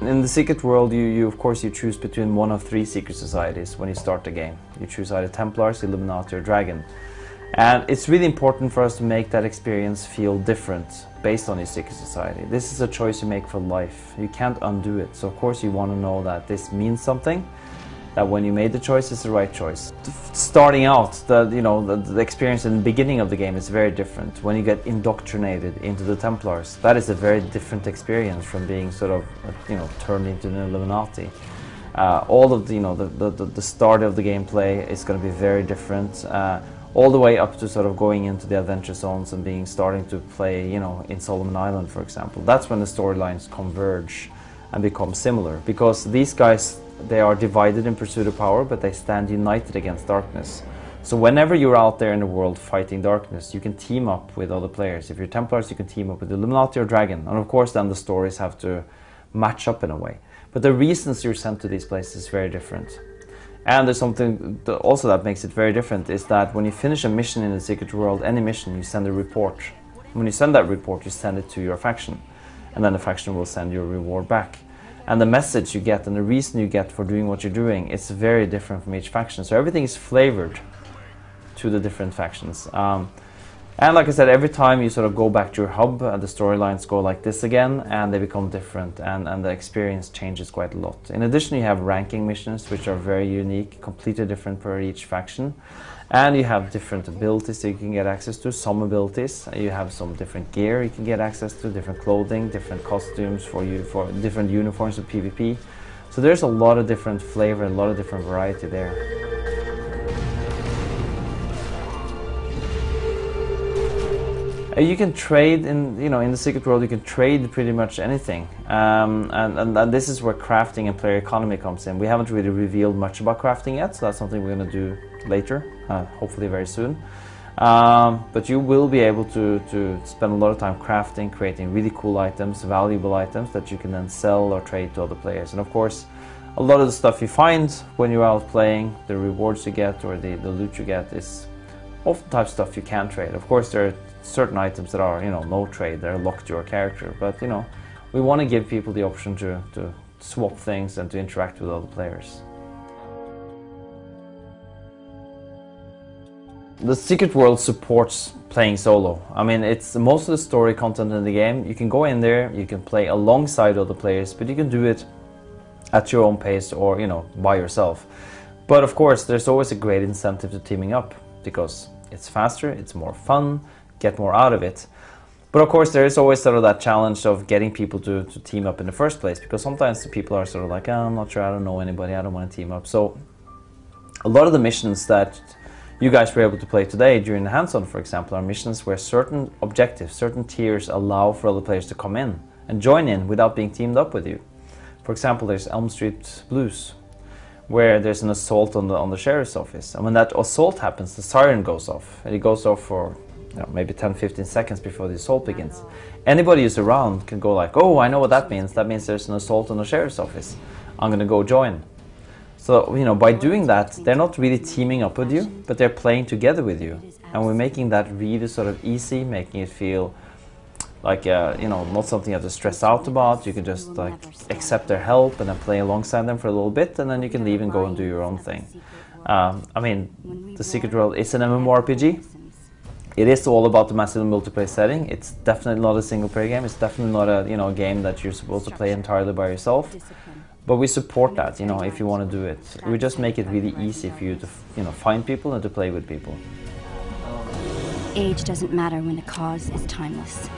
In the secret world, of course you choose between one of three secret societies when you start the game. You choose either Templars, Illuminati or Dragon. And it's really important for us to make that experience feel different based on your secret society. This is a choice you make for life. You can't undo it. So of course you want to know that this means something, that when you made the choice, it's the right choice. Starting out, the experience in the beginning of the game is very different. When you get indoctrinated into the Templars, that is a very different experience from being sort of, turned into an Illuminati. All of the start of the gameplay is going to be very different. All the way up to sort of going into the adventure zones and starting to play, in Solomon Island, for example. That's when the storylines converge and become similar, because these guys, they are divided in pursuit of power, but they stand united against darkness. So whenever you're out there in the world fighting darkness, you can team up with other players. If you're Templars, you can team up with Illuminati or Dragon, and of course then the stories have to match up in a way. But the reasons you're sent to these places is very different. And there's something also that makes it very different, is that when you finish a mission in the secret world, any mission, you send a report. When you send that report, you send it to your faction, and then the faction will send you a reward back. And the message you get and the reason you get for doing what you're doing is very different from each faction. So everything is flavored to the different factions. And like I said, every time you sort of go back to your hub, the storylines go like this again, and they become different, and the experience changes quite a lot. In addition, you have ranking missions, which are very unique, completely different per each faction. And you have different abilities that you can get access to, some abilities. You have some different gear you can get access to, different clothing, different costumes for different uniforms of PvP. So there's a lot of different flavor, a lot of different variety there. You can trade in the secret world. You can trade pretty much anything, and this is where crafting and player economy comes in. We haven't really revealed much about crafting yet, so that's something we're going to do later, hopefully very soon. But you will be able to spend a lot of time crafting, creating really cool items, valuable items that you can then sell or trade to other players. And of course, a lot of the stuff you find when you're out playing, the rewards you get or the loot you get, is oftentimes stuff you can trade. Of course, there are certain items that are, no trade, they're locked to your character, but we want to give people the option to swap things and to interact with other players. The secret world supports playing solo. I mean, it's most of the story content in the game. You can go in there, you can play alongside other players, but you can do it at your own pace or, by yourself. But of course, there's always a great incentive to teaming up, because it's faster, it's more fun, get more out of it. But of course there is always sort of that challenge of getting people to team up in the first place, because sometimes the people are sort of like, oh, I'm not sure, I don't know anybody, I don't want to team up. So a lot of the missions that you guys were able to play today during the hands-on, for example, are missions where certain objectives, certain tiers allow for other players to come in and join in without being teamed up with you. For example, there's Elm Street Blues, where there's an assault on the sheriff's office, and when that assault happens, the siren goes off, and it goes off for maybe 10-15 seconds before the assault begins. Anybody who's around can go like, oh, I know what that means. That means there's an assault on the sheriff's office. I'm gonna go join. So, by doing that, they're not really teaming up with you, but they're playing together with you. And we're making that really sort of easy, making it feel like, not something you have to stress out about. You can just like accept their help and then play alongside them for a little bit, and then you can leave and go and do your own thing. I mean, the Secret World is an MMORPG. It is all about the massive multiplayer setting. It's definitely not a single player game. It's definitely not a game that you're supposed to play entirely by yourself. But we support that, if you want to do it. We just make it really easy for you to, find people and to play with people. Age doesn't matter when the cause is timeless.